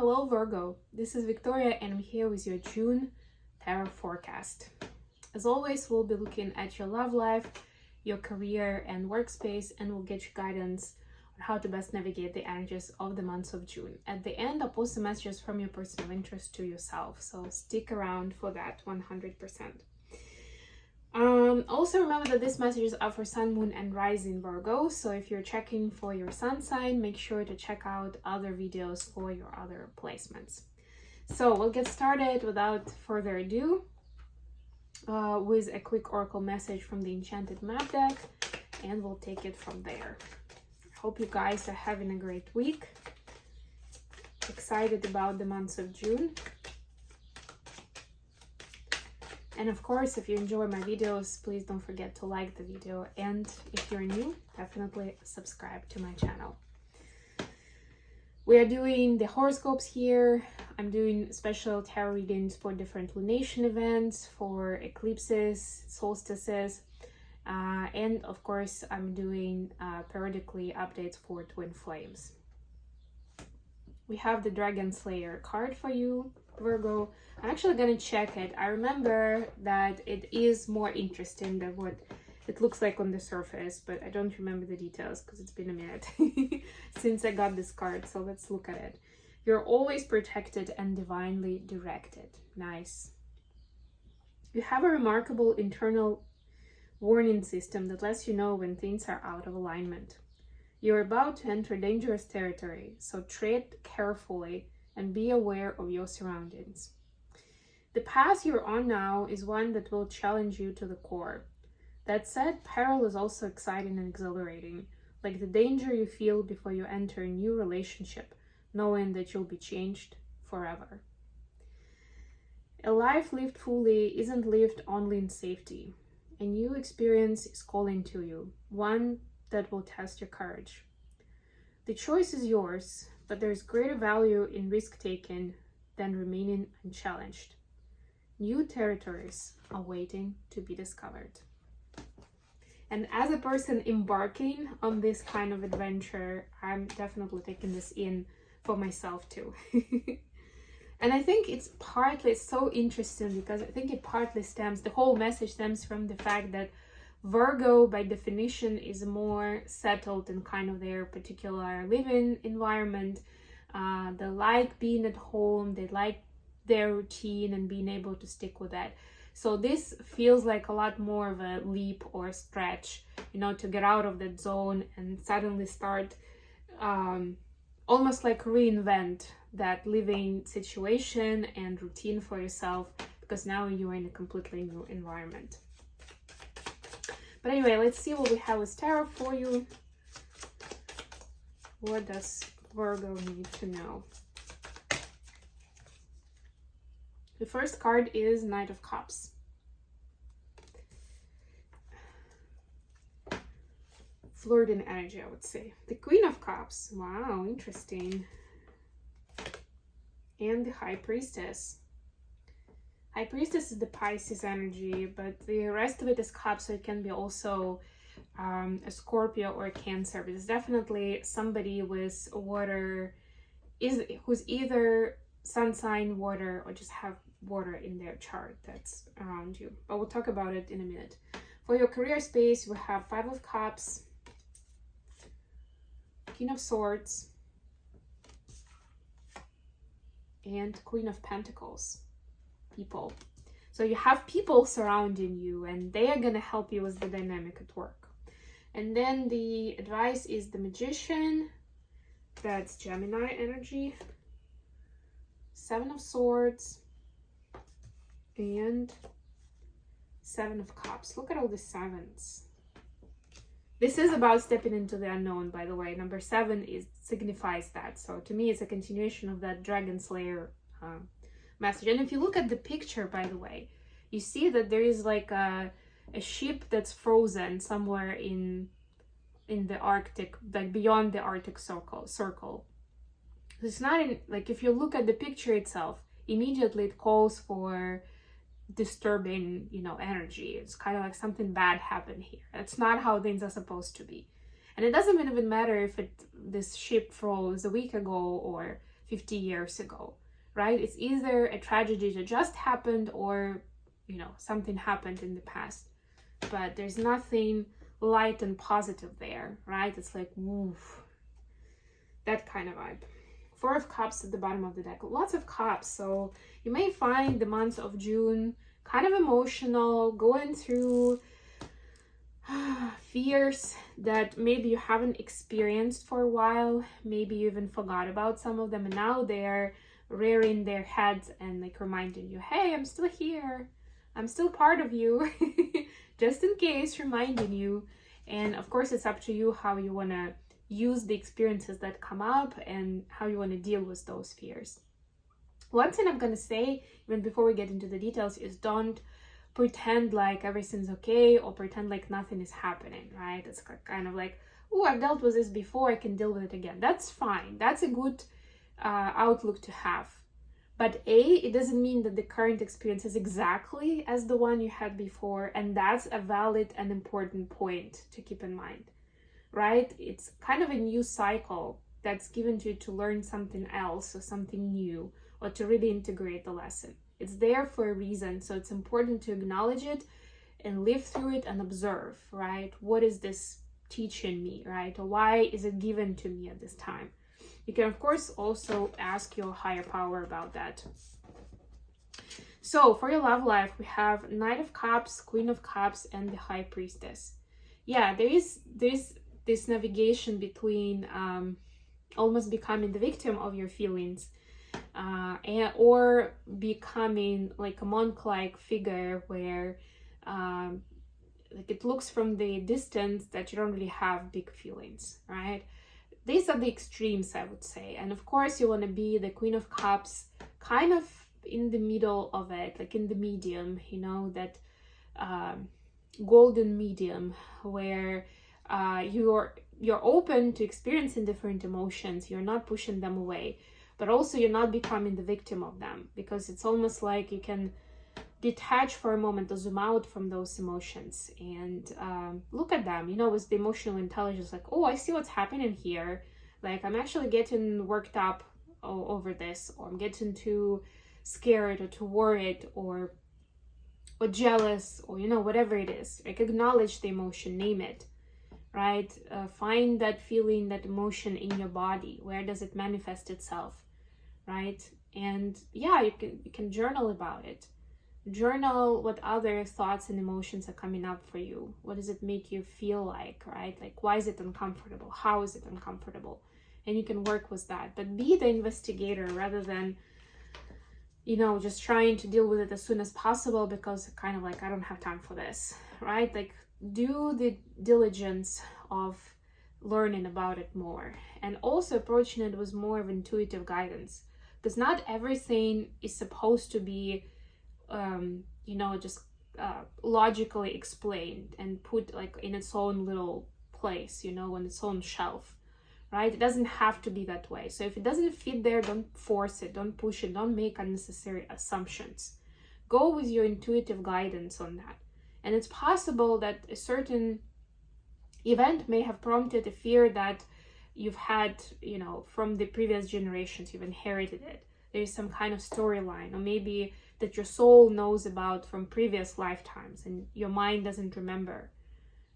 Hello Virgo, this is Victoria and I'm here with your June tarot forecast. As always, we'll be looking at your love life, your career and workspace, and we'll get you guidance on how to best navigate the energies of the months of June. At the end, I'll post some messages from your personal interest to yourself, so stick around for that 100%. Also remember that this message is up for Sun, Moon and Rising Virgo, so if you're checking for your sun sign, make sure to check out other videos for your other placements. So we'll get started without further ado with a quick oracle message from the Enchanted Map deck, and we'll take it from there. I hope you guys are having a great week, excited about the months of June. And of course, if you enjoy my videos, please don't forget to like the video. And if you're new, definitely subscribe to my channel. We are doing the horoscopes here. I'm doing special tarot readings for different lunation events, for eclipses, solstices. And of course, I'm doing periodically updates for twin flames. We have the Dragon Slayer card for you, Virgo. I'm actually gonna check it. I remember that it is more interesting than what it looks like on the surface, but I don't remember the details because it's been a minute since I got this card. So let's look at it. You're always protected and divinely directed. Nice. You have a remarkable internal warning system that lets you know when things are out of alignment. You're about to enter dangerous territory, so tread carefully and be aware of your surroundings. The path you're on now is one that will challenge you to the core. That said, peril is also exciting and exhilarating, like the danger you feel before you enter a new relationship, knowing that you'll be changed forever. A life lived fully isn't lived only in safety. A new experience is calling to you, one that will test your courage. The choice is yours, but there's greater value in risk-taking than remaining unchallenged. New territories are waiting to be discovered. And as a person embarking on this kind of adventure, I'm definitely taking this in for myself too. And I think it's so interesting because I think it partly the whole message stems from the fact that Virgo, by definition, is more settled in kind of their particular living environment. They like being at home, they like their routine and being able to stick with that. So this feels like a lot more of a leap or a stretch, to get out of that zone and suddenly start almost like reinvent that living situation and routine for yourself, because now you're in a completely new environment. But anyway, let's see what we have with tarot for you. What does Virgo need to know? The first card is Knight of Cups. Flirting energy, I would say. The Queen of Cups. Wow, interesting. And the High Priestess. High Priestess is the Pisces energy, but the rest of it is Cups, so it can be also a Scorpio or a Cancer. But it's definitely somebody with water, who's either sun sign, water, or just have water in their chart that's around you. But we'll talk about it in a minute. For your career space, we have Five of Cups, King of Swords, and Queen of Pentacles. People. So you have people surrounding you and they are going to help you with the dynamic at work. And then the advice is the Magician. That's Gemini energy. Seven of Swords. And Seven of Cups. Look at all the sevens. This is about stepping into the unknown, by the way. Number 7 signifies that. So to me, it's a continuation of that Dragon Slayer message. And if you look at the picture, by the way, you see that there is like a ship that's frozen somewhere in the Arctic, like beyond the Arctic circle. It's not like, if you look at the picture itself, immediately it calls for disturbing, energy. It's kind of like something bad happened here. That's not how things are supposed to be. And it doesn't even matter if this ship froze a week ago or 50 years ago, right? It's either a tragedy that just happened or, you know, something happened in the past. But there's nothing light and positive there, right? It's like, woof, that kind of vibe. Four of Cups at the bottom of the deck. Lots of cups. So you may find the month of June kind of emotional, going through fears that maybe you haven't experienced for a while. Maybe you even forgot about some of them, and now they're rearing their heads and like reminding you, hey, I'm still here. I'm still part of you. Just in case, reminding you. And of course, it's up to you how you want to use the experiences that come up and how you want to deal with those fears. One thing I'm going to say, even before we get into the details, is don't pretend like everything's okay or pretend like nothing is happening, right? It's kind of like, oh, I've dealt with this before, I can deal with it again. That's fine. That's a good outlook to have. But it doesn't mean that the current experience is exactly as the one you had before, and that's a valid and important point to keep in mind, right? It's kind of a new cycle that's given to you to learn something else or something new, or to really integrate the lesson. It's there for a reason, so it's important to acknowledge it and live through it and observe, right? What is this teaching me, right? Or why is it given to me at this time? You can, of course, also ask your higher power about that. So for your love life, we have Knight of Cups, Queen of Cups, and the High Priestess. Yeah, there's this navigation between almost becoming the victim of your feelings, or becoming like a monk-like figure where like it looks from the distance that you don't really have big feelings, right? These are the extremes, I would say. And of course, you want to be the Queen of Cups, kind of in the middle of it, like in the medium, you know, that golden medium where you're open to experiencing different emotions. You're not pushing them away, but also you're not becoming the victim of them, because it's almost like you can detach for a moment or zoom out from those emotions and look at them, you know, with the emotional intelligence, like, oh, I see what's happening here. Like, I'm actually getting worked up over this, or I'm getting too scared or too worried or jealous, or, you know, whatever it is. Like, acknowledge the emotion, name it, right? Find that feeling, that emotion in your body. Where does it manifest itself, right? And yeah, you can journal about it. Journal what other thoughts and emotions are coming up for you. What does it make you feel like, right? Like, why is it uncomfortable? How is it uncomfortable? And you can work with that. But be the investigator rather than, you know, just trying to deal with it as soon as possible, because kind of like, I don't have time for this, right? Like, do the diligence of learning about it more, and also approaching it with more of intuitive guidance, because not everything is supposed to be you know, just logically explained and put like in its own little place, you know, on its own shelf, right? It doesn't have to be that way. So if it doesn't fit there, don't force it, don't push it, don't make unnecessary assumptions. Go with your intuitive guidance on that. And it's possible that a certain event may have prompted a fear that you've had, you know, from the previous generations. You've inherited it. There's some kind of storyline, or maybe that your soul knows about from previous lifetimes and your mind doesn't remember,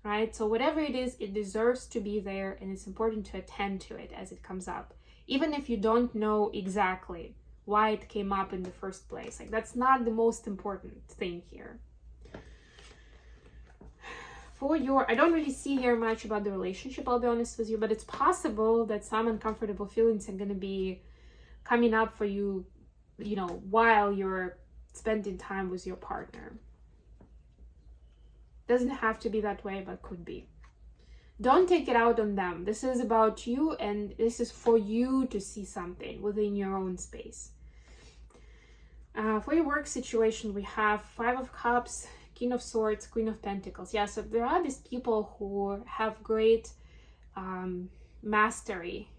right? So whatever it is, it deserves to be there, and it's important to attend to it as it comes up, even if you don't know exactly why it came up in the first place. Like, that's not the most important thing here. For your, I don't really see here much about the relationship, I'll be honest with you, but it's possible that some uncomfortable feelings are going to be coming up for you, you know, while you're spending time with your partner. Doesn't have to be that way, but could be. Don't take it out on them. This is about you, and this is for you to see something within your own space. For your work situation, we have Five of Cups, King of Swords, Queen of Pentacles. Yeah, so there are these people who have great mastery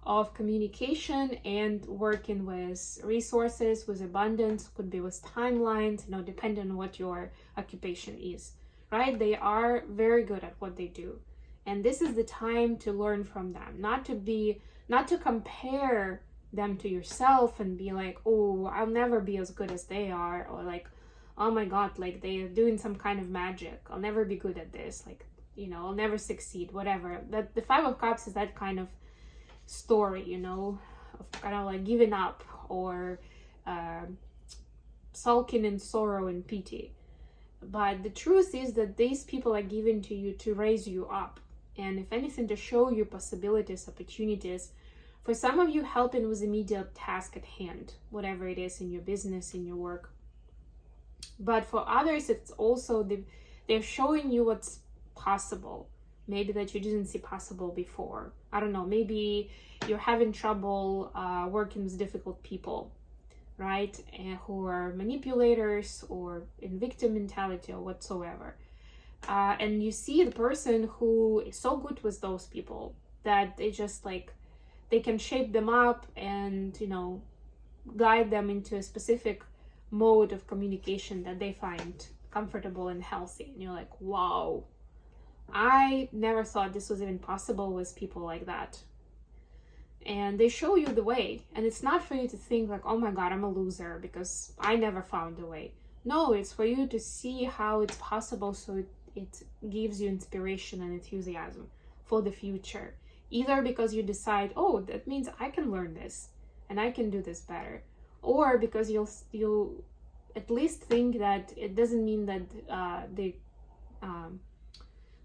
of communication and working with resources, with abundance, could be with timelines, you know, depending on what your occupation is, right? They are very good at what they do. And this is the time to learn from them, not to compare them to yourself and be like, oh, I'll never be as good as they are, or like, oh my god, like they're doing some kind of magic, I'll never be good at this, like, you know, I'll never succeed, whatever. That the Five of Cups is that kind of story, you know, of kind of like giving up, or sulking in sorrow and pity. But the truth is that these people are given to you to raise you up, and if anything, to show you possibilities, opportunities. For some of you, helping with immediate task at hand, whatever it is in your business, in your work. But for others, it's also they're showing you what's possible, maybe that you didn't see possible before. I don't know, maybe you're having trouble working with difficult people, right? Who are manipulators or in victim mentality or whatsoever. And you see the person who is so good with those people that they just like, they can shape them up and, you know, guide them into a specific mode of communication that they find comfortable and healthy. And you're like, wow, I never thought this was even possible with people like that. And they show you the way. And it's not for you to think like, oh my god, I'm a loser because I never found a way. No, it's for you to see how it's possible, so it gives you inspiration and enthusiasm for the future. Either because you decide, oh, that means I can learn this and I can do this better, or because you'll at least think that it doesn't mean that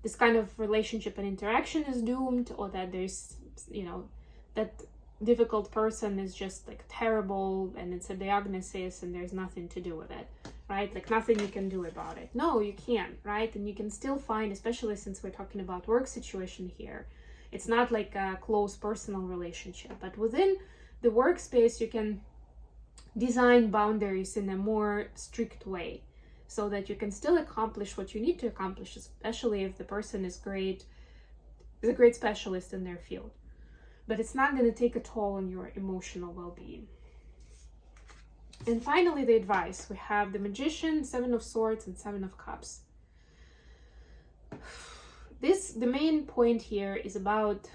this kind of relationship and interaction is doomed, or that there's, you know, that difficult person is just like terrible and it's a diagnosis and there's nothing to do with it, right? Like nothing you can do about it. No, you can't, right? And you can still find, especially since we're talking about work situation here, it's not like a close personal relationship, but within the workspace you can design boundaries in a more strict way so that you can still accomplish what you need to accomplish, especially if the person is a great specialist in their field. But it's not going to take a toll on your emotional well-being. And finally, the advice. We have the Magician, Seven of Swords, and Seven of Cups. The main point here is about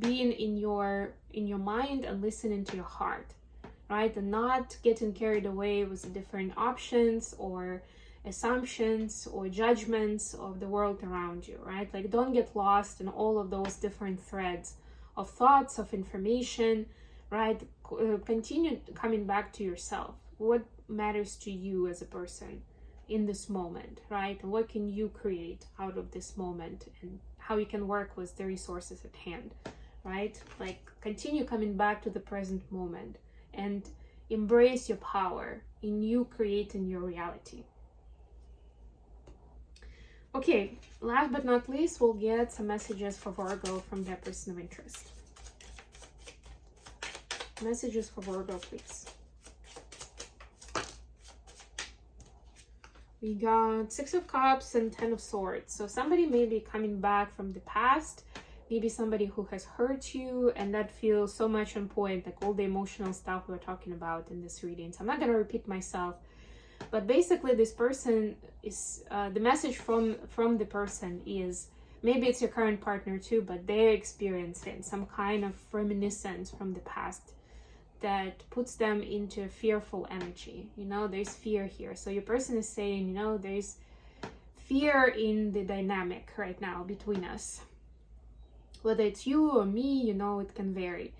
being in your mind and listening to your heart, right? And not getting carried away with the different options or assumptions or judgments of the world around you, right? Like, don't get lost in all of those different threads of thoughts, of information, right? Continue coming back to yourself. What matters to you as a person in this moment, right? And what can you create out of this moment, and how you can work with the resources at hand, right? Like, continue coming back to the present moment and embrace your power in you creating your reality. Okay, last but not least, we'll get some messages for Virgo from their person of interest. Messages for Virgo, please. We got Six of Cups and Ten of Swords. So somebody may be coming back from the past, maybe somebody who has hurt you, and that feels so much on point, like all the emotional stuff we were talking about in this reading. So I'm not going to repeat myself, but basically this person is, the message from the person is, maybe it's your current partner too, but they're experiencing some kind of reminiscence from the past that puts them into a fearful energy. You know, there's fear here. So your person is saying, you know, there's fear in the dynamic right now between us. Whether it's you or me, you know, it can vary.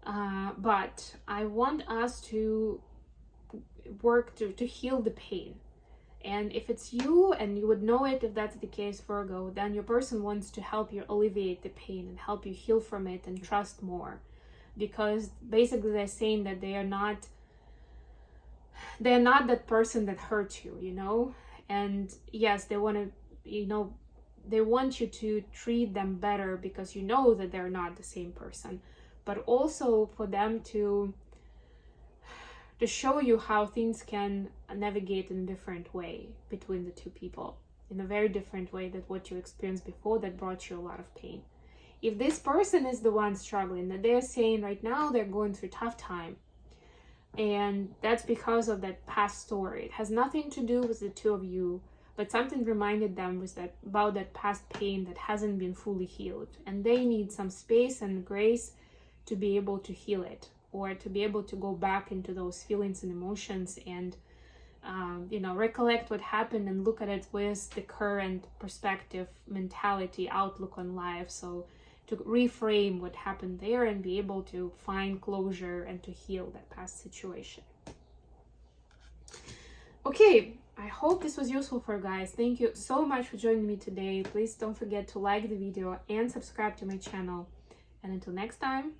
But I want us to work to heal the pain. And if it's you, and you would know it if that's the case, Virgo, then your person wants to help you alleviate the pain and help you heal from it and trust more. Because basically they're saying that they're not that person that hurt you, you know? And yes, they want to, you know, they want you to treat them better because you know that they're not the same person, but also for them to show you how things can navigate in a different way between the two people, in a very different way than what you experienced before that brought you a lot of pain. If this person is the one struggling, that they're saying right now they're going through a tough time, and that's because of that past story. It has nothing to do with the two of you, but something reminded them about that past pain that hasn't been fully healed, and they need some space and grace to be able to heal it. or to be able to go back into those feelings and emotions and recollect what happened and look at it with the current perspective, mentality, outlook on life. So to reframe what happened there and be able to find closure and to heal that past situation. Okay, I hope this was useful for you guys. Thank you so much for joining me today. Please don't forget to like the video and subscribe to my channel. And until next time,